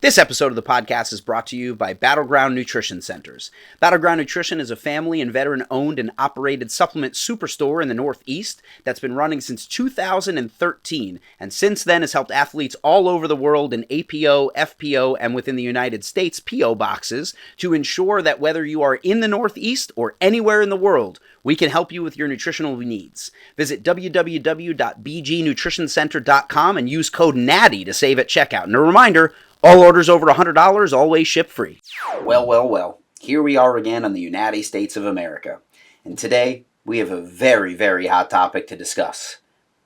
This episode of the podcast is brought to you by Battleground Nutrition Centers. Battleground Nutrition is a family and veteran-owned and operated supplement superstore in the Northeast that's been running since 2013, and since then has helped athletes all over the world in APO, FPO, and within the United States PO boxes to ensure that whether you are in the Northeast or anywhere in the world, we can help you with your nutritional needs. Visit www.bgnutritioncenter.com and use code NATTY to save at checkout. And a reminder, all orders over $100 always ship free. Well. Here we are again on the U-Natty States of America. And today, we have a very, very hot topic to discuss.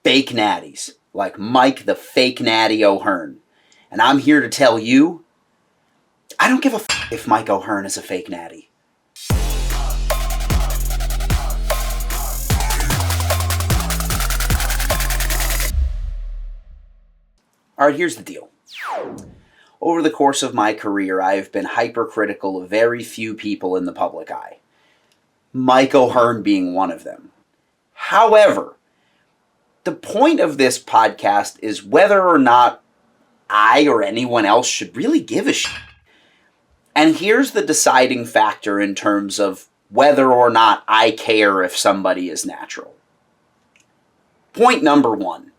Fake natties, like Mike the fake Natty OHearn. And I'm here to tell you, I don't give a if Mike OHearn is a fake natty. Alright, here's the deal. Over the course of my career, I have been hypercritical of very few people in the public eye. Mike OHearn being one of them. However, the point of this podcast is whether or not I or anyone else should really give a shit. And here's the deciding factor in terms of whether or not I care if somebody is natural. Point number one.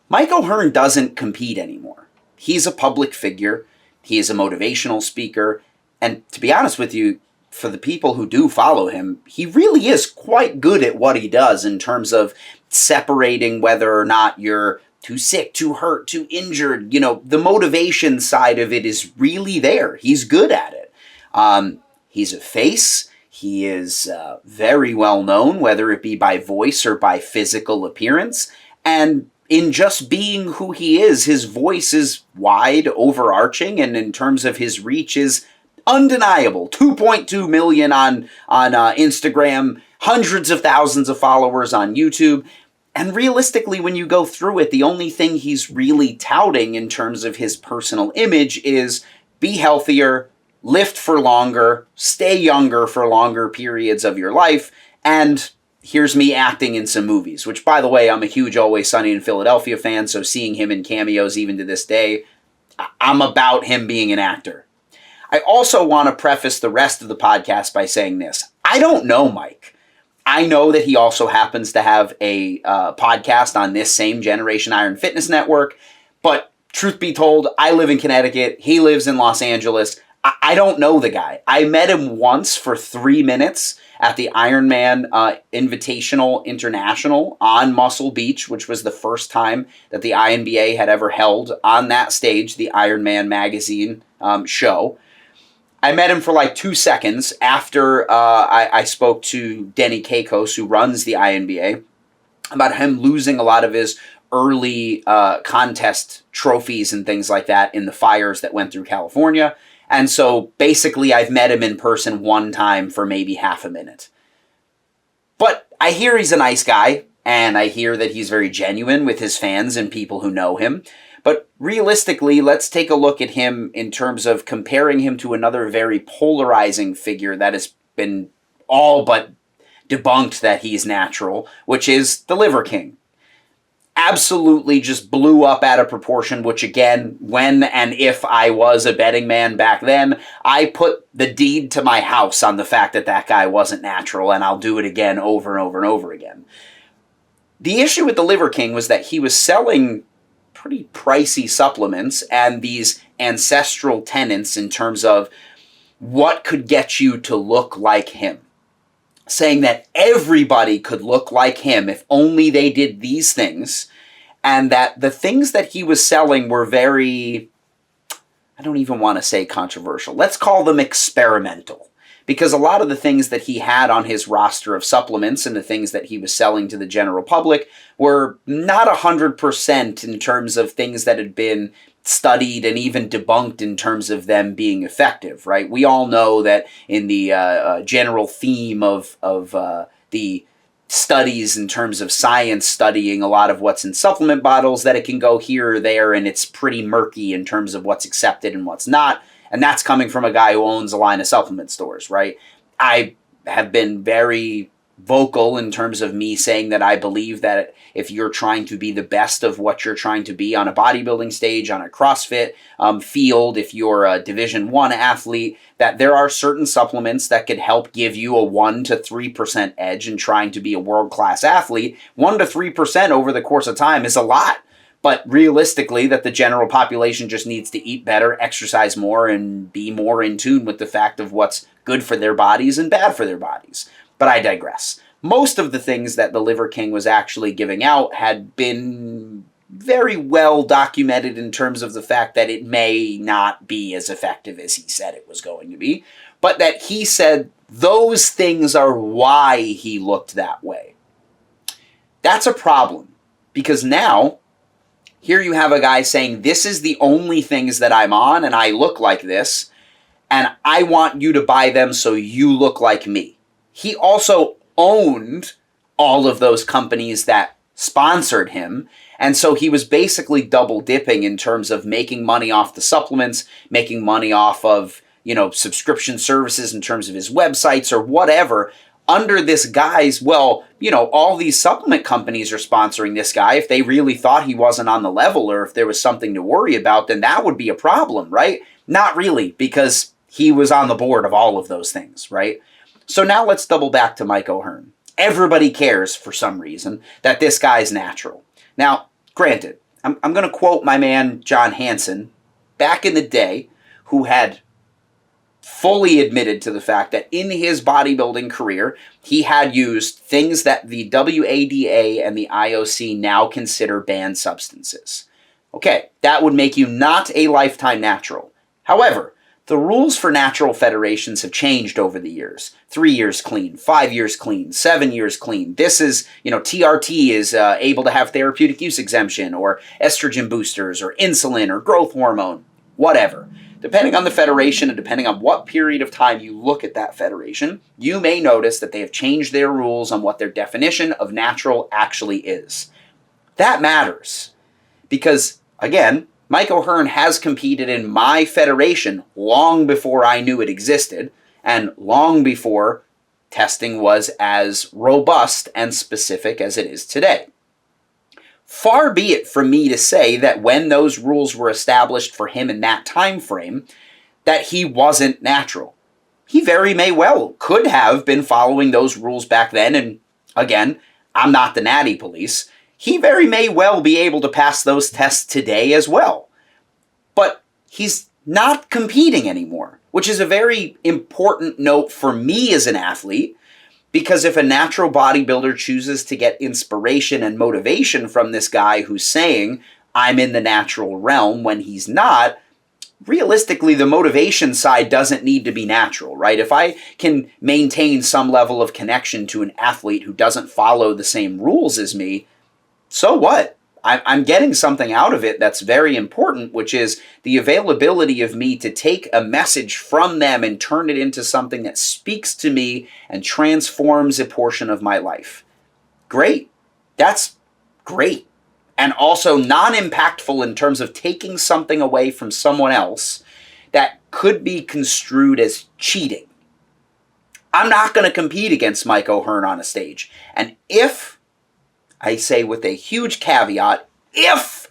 Mike OHearn doesn't compete anymore. He's a public figure, he is a motivational speaker, and to be honest with you, for the people who do follow him, he really is quite good at what he does in terms of separating whether or not you're too sick, too hurt, too injured. You know, the motivation side of it is really there. He's good at it. He's a face. He is very well known, whether it be by voice or by physical appearance, and in just being who he is, his voice is wide, overarching, and in terms of his reach is undeniable. 2.2 million on Instagram, hundreds of thousands of followers on YouTube. And realistically, when you go through it, the only thing he's really touting in terms of his personal image is be healthier, lift for longer, stay younger for longer periods of your life, and here's me acting in some movies, which, by the way, I'm a huge Always Sunny in Philadelphia fan, so seeing him in cameos even to this day, I'm about him being an actor. I also want to preface the rest of the podcast by saying this. I don't know Mike. I know that he also happens to have a podcast on this same Generation Iron Fitness Network, but truth be told, I live in Connecticut. He lives in Los Angeles. I don't know the guy. I met him once for 3 minutes at the Ironman Invitational International on Muscle Beach, which was the first time that the INBA had ever held on that stage, the Ironman magazine show. I met him for like 2 seconds after I spoke to Denny Kakos, who runs the INBA, about him losing a lot of his early contest trophies and things like that in the fires that went through California. And so basically I've met him in person one time for maybe half a minute. But I hear he's a nice guy, and I hear that he's very genuine with his fans and people who know him. But realistically, let's take a look at him in terms of comparing him to another very polarizing figure that has been all but debunked that he's natural, which is the Liver King. Absolutely just blew up out of proportion, which again, when and if I was a betting man back then, I put the deed to my house on the fact that that guy wasn't natural, and I'll do it again over and over and over again. The issue with the Liver King was that he was selling pretty pricey supplements and these ancestral tenets in terms of what could get you to look like him. Saying that everybody could look like him if only they did these things, and that the things that he was selling were very, I don't even want to say controversial. Let's call them experimental, because a lot of the things that he had on his roster of supplements and the things that he was selling to the general public were not 100% in terms of things that had been studied and even debunked in terms of them being effective, right? We all know that in the general theme of the studies in terms of science studying a lot of what's in supplement bottles, that it can go here or there, and it's pretty murky in terms of what's accepted and what's not. And that's coming from a guy who owns a line of supplement stores, right? I have been very vocal in terms of me saying that I believe that if you're trying to be the best of what you're trying to be on a bodybuilding stage, on a CrossFit field, if you're a Division I athlete, that there are certain supplements that could help give you a 1 to 3% edge in trying to be a world-class athlete. 1 to 3% over the course of time is a lot. But realistically, that the general population just needs to eat better, exercise more, and be more in tune with the fact of what's good for their bodies and bad for their bodies. But I digress. Most of the things that the Liver King was actually giving out had been very well documented in terms of the fact that it may not be as effective as he said it was going to be, but that he said those things are why he looked that way. That's a problem, because now here you have a guy saying, this is the only things that I'm on and I look like this, and I want you to buy them so you look like me. He also owned all of those companies that sponsored him, and so he was basically double dipping in terms of making money off the supplements, making money off of, subscription services in terms of his websites or whatever, under this guy's, all these supplement companies are sponsoring this guy. If they really thought he wasn't on the level or if there was something to worry about, then that would be a problem, right? Not really, because he was on the board of all of those things, right? So now let's double back to Mike OHearn. Everybody cares, for some reason, that this guy's natural. Now, granted, I'm going to quote my man John Hansen, back in the day, who had fully admitted to the fact that in his bodybuilding career, he had used things that the WADA and the IOC now consider banned substances. Okay, that would make you not a lifetime natural. However, the rules for natural federations have changed over the years. 3 years clean, 5 years clean, 7 years clean. This is, TRT is able to have therapeutic use exemption, or estrogen boosters, or insulin, or growth hormone, whatever. Depending on the federation and depending on what period of time you look at that federation, you may notice that they have changed their rules on what their definition of natural actually is. That matters because, again, Mike OHearn has competed in my federation long before I knew it existed and long before testing was as robust and specific as it is today. Far be it from me to say that when those rules were established for him in that time frame, that he wasn't natural. He very may well could have been following those rules back then, and again, I'm not the natty police. He very may well be able to pass those tests today as well. But he's not competing anymore, which is a very important note for me as an athlete, because if a natural bodybuilder chooses to get inspiration and motivation from this guy who's saying, I'm in the natural realm when he's not, realistically, the motivation side doesn't need to be natural, right? If I can maintain some level of connection to an athlete who doesn't follow the same rules as me, so what? I'm getting something out of it that's very important, which is the availability of me to take a message from them and turn it into something that speaks to me and transforms a portion of my life. Great. That's great. And also non-impactful in terms of taking something away from someone else that could be construed as cheating. I'm not going to compete against Mike OHearn on a stage. And if I say with a huge caveat, if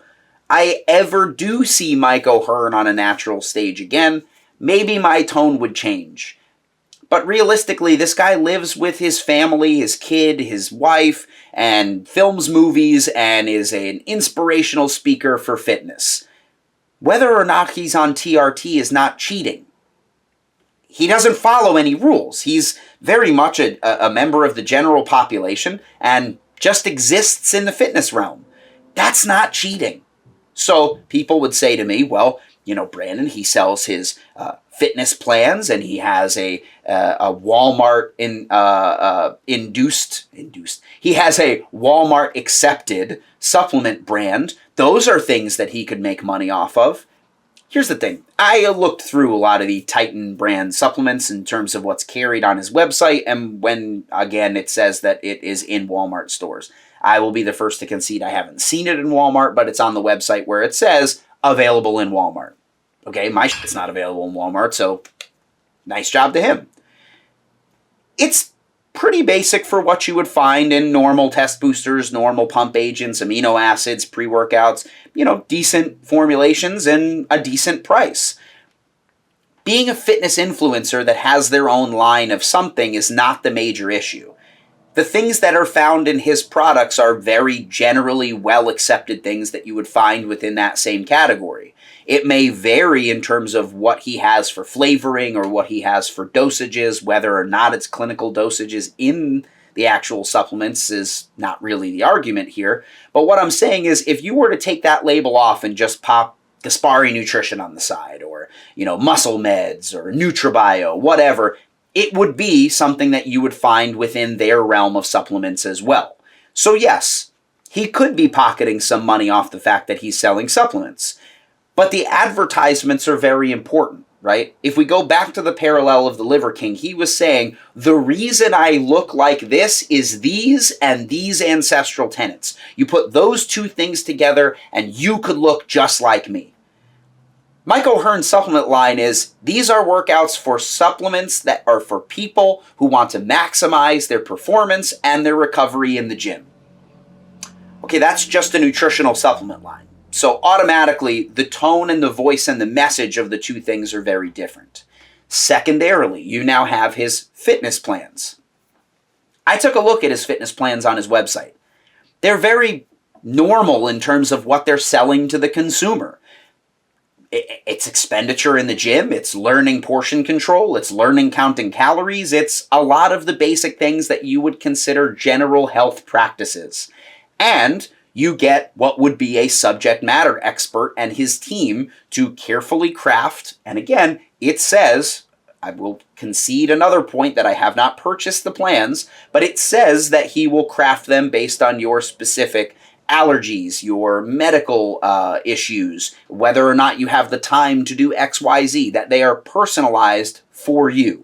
I ever do see Mike OHearn on a natural stage again, maybe my tone would change. But realistically, this guy lives with his family, his kid, his wife, and films movies, and is an inspirational speaker for fitness. Whether or not he's on TRT is not cheating. He doesn't follow any rules. He's very much a member of the general population, and just exists in the fitness realm. That's not cheating. So people would say to me, well, Brandon, he sells his fitness plans and he has a Walmart induced. He has a Walmart accepted supplement brand. Those are things that he could make money off of. Here's the thing. I looked through a lot of the Titan brand supplements in terms of what's carried on his website, and when, again, it says that it is in Walmart stores. I will be the first to concede I haven't seen it in Walmart, but it's on the website where it says available in Walmart. Okay, my shit's not available in Walmart, so nice job to him. It's pretty basic for what you would find in normal test boosters, normal pump agents, amino acids, pre-workouts, decent formulations and a decent price. Being a fitness influencer that has their own line of something is not the major issue. The things that are found in his products are very generally well-accepted things that you would find within that same category. It may vary in terms of what he has for flavoring or what he has for dosages. Whether or not it's clinical dosages in the actual supplements is not really the argument here. But what I'm saying is, if you were to take that label off and just pop Gaspari Nutrition on the side, or, Muscle Meds, or NutriBio, whatever, it would be something that you would find within their realm of supplements as well. So yes, he could be pocketing some money off the fact that he's selling supplements. But the advertisements are very important, right? If we go back to the parallel of the Liver King, he was saying, the reason I look like this is these and these ancestral tenets. You put those two things together and you could look just like me. Mike OHearn's supplement line is, these are workouts for supplements that are for people who want to maximize their performance and their recovery in the gym. Okay, that's just a nutritional supplement line. So automatically, the tone and the voice and the message of the two things are very different. Secondarily, you now have his fitness plans. I took a look at his fitness plans on his website. They're very normal in terms of what they're selling to the consumer. It's expenditure in the gym, it's learning portion control, it's learning counting calories, it's a lot of the basic things that you would consider general health practices. And you get what would be a subject matter expert and his team to carefully craft, and again, it says, I will concede another point that I have not purchased the plans, but it says that he will craft them based on your specific allergies, your medical issues, whether or not you have the time to do XYZ, that they are personalized for you.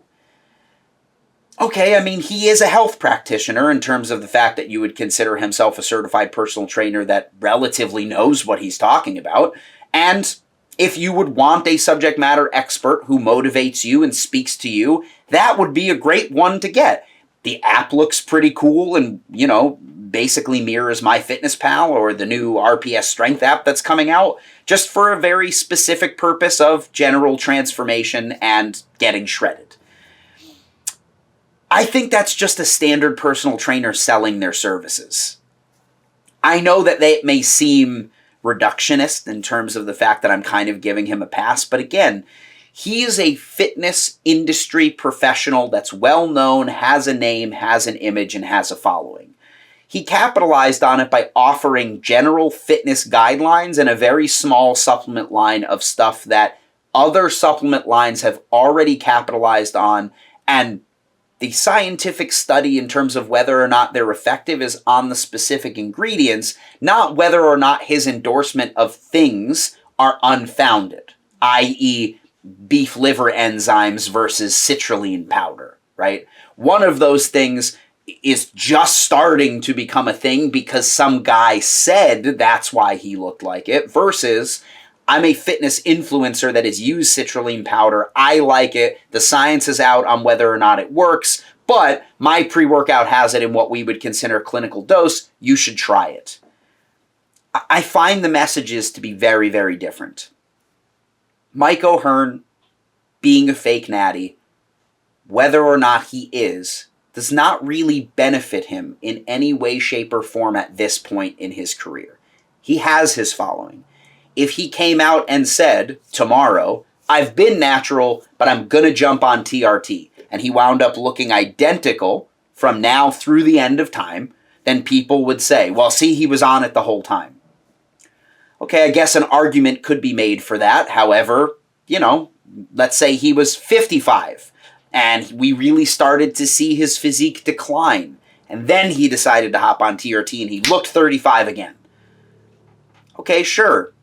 Okay, I mean, he is a health practitioner in terms of the fact that you would consider himself a certified personal trainer that relatively knows what he's talking about. And if you would want a subject matter expert who motivates you and speaks to you, that would be a great one to get. The app looks pretty cool and, basically mirrors MyFitnessPal or the new RPS Strength app that's coming out, just for a very specific purpose of general transformation and getting shredded. I think that's just a standard personal trainer selling their services. I know that it may seem reductionist in terms of the fact that I'm kind of giving him a pass, but again, he is a fitness industry professional that's well known, has a name, has an image, and has a following. He capitalized on it by offering general fitness guidelines and a very small supplement line of stuff that other supplement lines have already capitalized on, and the scientific study in terms of whether or not they're effective is on the specific ingredients, not whether or not his endorsement of things are unfounded, i.e. beef liver enzymes versus citrulline powder, right? One of those things is just starting to become a thing because some guy said that's why he looked like it, versus I'm a fitness influencer that has used citrulline powder. I like it. The science is out on whether or not it works, but my pre-workout has it in what we would consider a clinical dose. You should try it. I find the messages to be very, very different. Mike OHearn, being a fake natty, whether or not he is, does not really benefit him in any way, shape, or form at this point in his career. He has his following. If he came out and said tomorrow, I've been natural, but I'm going to jump on TRT, and he wound up looking identical from now through the end of time, then people would say, well, see, he was on it the whole time. Okay, I guess an argument could be made for that. However, let's say he was 55, and we really started to see his physique decline, and then he decided to hop on TRT, and he looked 35 again. Okay, sure.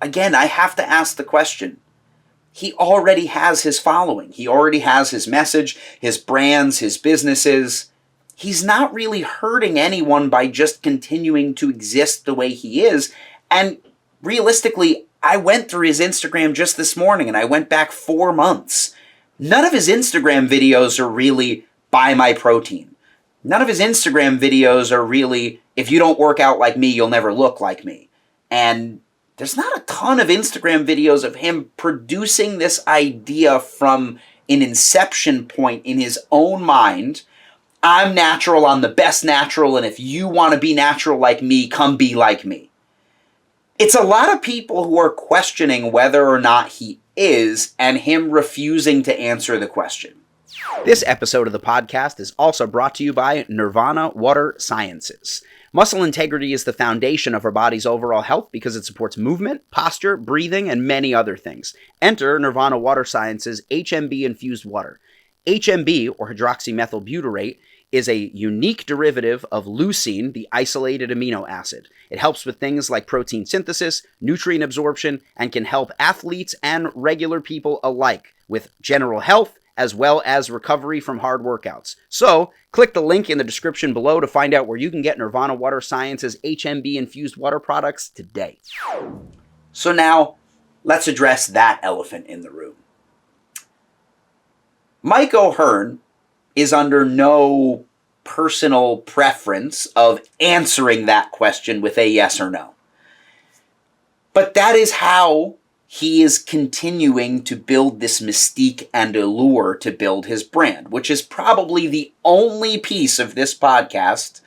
Again, I have to ask the question. He already has his following. He already has his message, his brands, his businesses. He's not really hurting anyone by just continuing to exist the way he is. And realistically, I went through his Instagram just this morning, and I went back 4 months. None of his Instagram videos are really buy my protein. None of his Instagram videos are really, if you don't work out like me, you'll never look like me. And there's not a ton of Instagram videos of him producing this idea from an inception point in his own mind. I'm natural, I'm the best natural, and if you want to be natural like me, come be like me. It's a lot of people who are questioning whether or not he is, and him refusing to answer the question. This episode of the podcast is also brought to you by Nirvana Water Sciences. Muscle integrity is the foundation of our body's overall health because it supports movement, posture, breathing, and many other things. Enter Nirvana Water Sciences HMB-infused water. HMB, or hydroxymethylbutyrate, is a unique derivative of leucine, the isolated amino acid. It helps with things like protein synthesis, nutrient absorption, and can help athletes and regular people alike with general health, as well as recovery from hard workouts. So, click the link in the description below to find out where you can get Nirvana Water Sciences HMB-infused water products today. So now, let's address that elephant in the room. Mike OHearn is under no personal preference of answering that question with a yes or no. But that is how he is continuing to build this mystique and allure to build his brand, which is probably the only piece of this podcast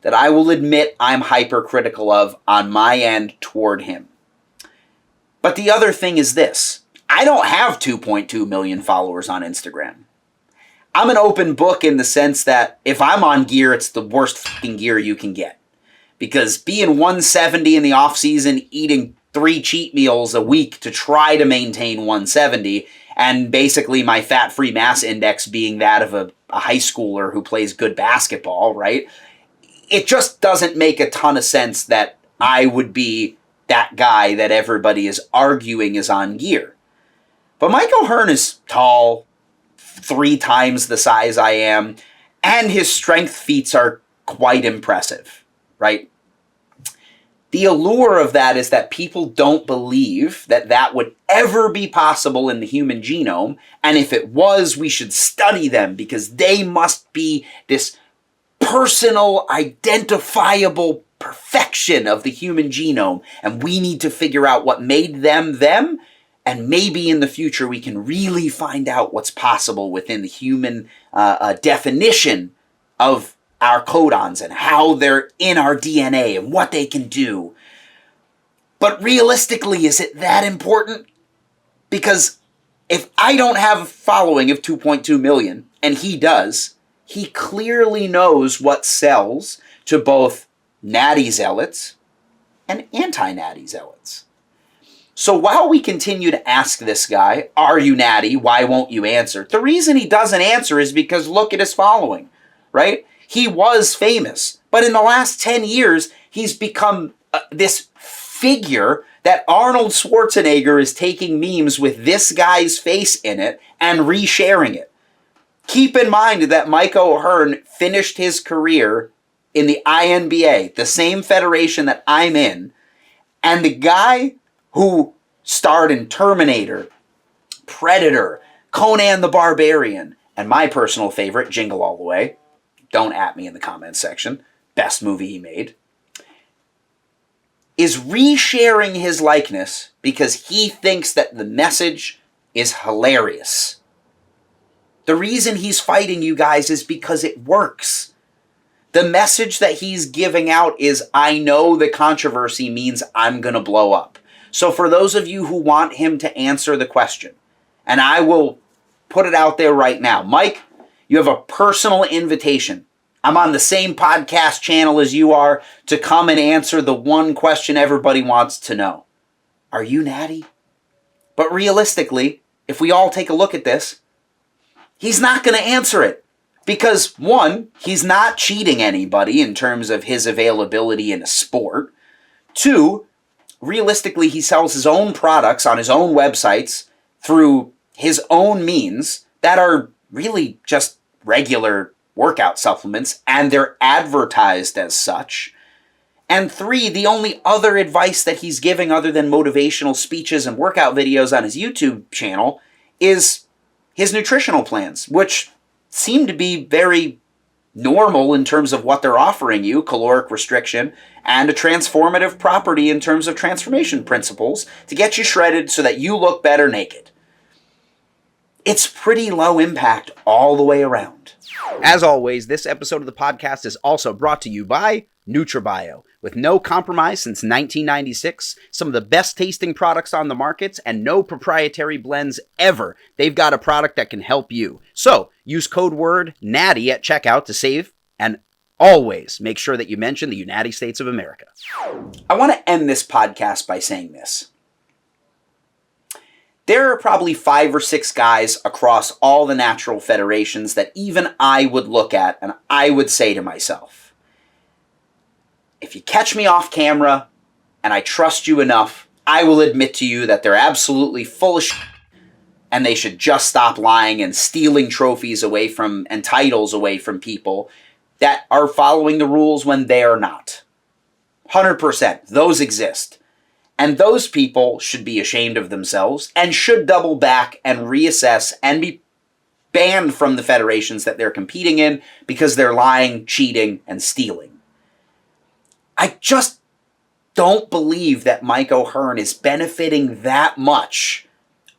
that I will admit I'm hypercritical of on my end toward him. But the other thing is this. I don't have 2.2 million followers on Instagram. I'm an open book in the sense that if I'm on gear, it's the worst fucking gear you can get. Because being 170 in the off season, eating 3 cheat meals a week to try to maintain 170, and basically my fat-free mass index being that of a high schooler who plays good basketball, right? It just doesn't make a ton of sense that I would be that guy that everybody is arguing is on gear. But Mike OHearn is tall, 3 times the size I am, and his strength feats are quite impressive, right? The allure of that is that people don't believe that that would ever be possible in the human genome, and if it was, we should study them because they must be this personal, identifiable perfection of the human genome, and we need to figure out what made them them, and maybe in the future we can really find out what's possible within the human definition of our codons and how they're in our DNA and what they can do. But realistically, is it that important? Because if I don't have a following of 2.2 million, and he does, he clearly knows what sells to both natty zealots and anti-natty zealots. So while we continue to ask this guy, are you natty? Why won't you answer? The reason he doesn't answer is because look at his following, right? He was famous, but in the last 10 years, he's become this figure that Arnold Schwarzenegger is taking memes with this guy's face in it and resharing it. Keep in mind that Mike OHearn finished his career in the INBA, the same federation that I'm in, and the guy who starred in Terminator, Predator, Conan the Barbarian, and my personal favorite, Jingle All the Way. Don't at me in the comments section. Best movie he made. Is resharing his likeness because he thinks that the message is hilarious. The reason he's fighting you guys is because it works. The message that he's giving out is, I know the controversy means I'm going to blow up. So for those of you who want him to answer the question, and I will put it out there right now, Mike, you have a personal invitation. I'm on the same podcast channel as you are to come and answer the one question everybody wants to know. Are you natty? But realistically, if we all take a look at this, he's not going to answer it. Because one, he's not cheating anybody in terms of his availability in a sport. Two, realistically, he sells his own products on his own websites through his own means that are really just regular workout supplements, and they're advertised as such. And three, the only other advice that he's giving other than motivational speeches and workout videos on his YouTube channel is his nutritional plans, which seem to be very normal in terms of what they're offering you, caloric restriction, and a transformative property in terms of transformation principles to get you shredded so that you look better naked. It's pretty low impact all the way around. As always, this episode of the podcast is also brought to you by NutraBio. With no compromise since 1996, some of the best tasting products on the markets, and no proprietary blends ever, they've got a product that can help you. So, use code word NATTY at checkout to save, and always make sure that you mention the U-Natty States of America. I want to end this podcast by saying this. There are probably 5 or 6 guys across all the natural federations that even I would look at and I would say to myself, if you catch me off camera and I trust you enough, I will admit to you that they're absolutely full of shit and they should just stop lying and stealing trophies away from and titles away from people that are following the rules when they are not. 100%. Those exist. And those people should be ashamed of themselves and should double back and reassess and be banned from the federations that they're competing in because they're lying, cheating, and stealing. I just don't believe that Mike OHearn is benefiting that much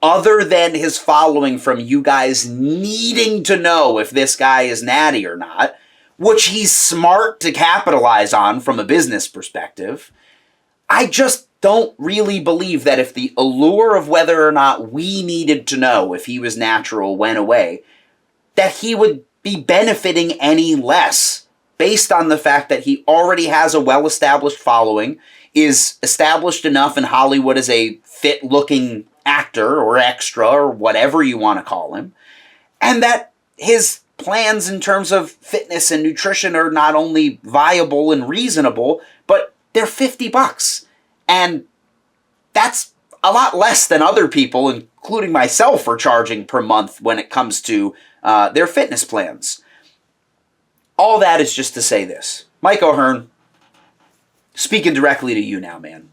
other than his following from you guys needing to know if this guy is natty or not, which he's smart to capitalize on from a business perspective. I just don't really believe that if the allure of whether or not we needed to know if he was natural went away, that he would be benefiting any less based on the fact that he already has a well-established following, is established enough in Hollywood as a fit-looking actor or extra or whatever you want to call him, and that his plans in terms of fitness and nutrition are not only viable and reasonable, but they're $50. And that's a lot less than other people, including myself, are charging per month when it comes to their fitness plans. All that is just to say this. Mike OHearn, speaking directly to you now, man.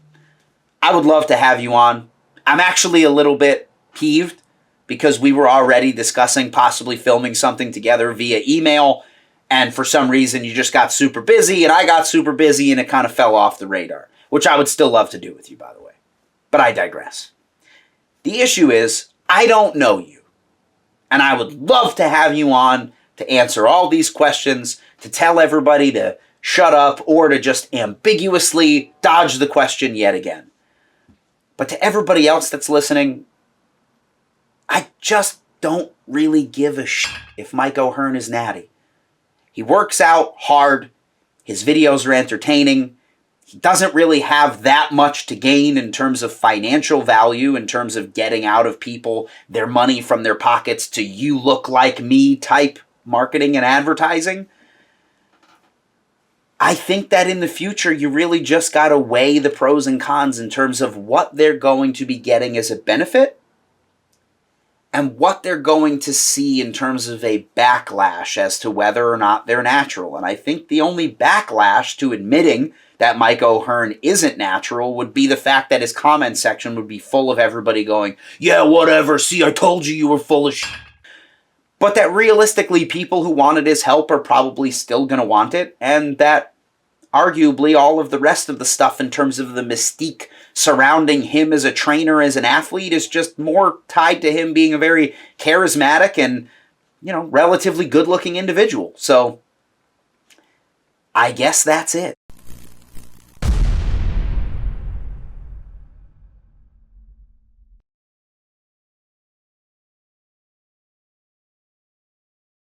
I would love to have you on. I'm actually a little bit peeved because we were already discussing possibly filming something together via email, and for some reason you just got super busy, and I got super busy, and it kind of fell off the radar. Which I would still love to do with you, by the way. But I digress. The issue is, I don't know you. And I would love to have you on to answer all these questions, to tell everybody to shut up, or to just ambiguously dodge the question yet again. But to everybody else that's listening, I just don't really give a shit if Mike OHearn is natty. He works out hard. His videos are entertaining. He doesn't really have that much to gain in terms of financial value, in terms of getting out of people their money from their pockets to you look like me type marketing and advertising. I think that in the future, you really just got to weigh the pros and cons in terms of what they're going to be getting as a benefit and what they're going to see in terms of a backlash as to whether or not they're natural. And I think the only backlash to admitting that Mike OHearn isn't natural would be the fact that his comment section would be full of everybody going, yeah, whatever, see, I told you were full of shit. But that realistically, people who wanted his help are probably still going to want it, and that arguably all of the rest of the stuff in terms of the mystique surrounding him as a trainer, as an athlete, is just more tied to him being a very charismatic and, relatively good-looking individual. So I guess that's it.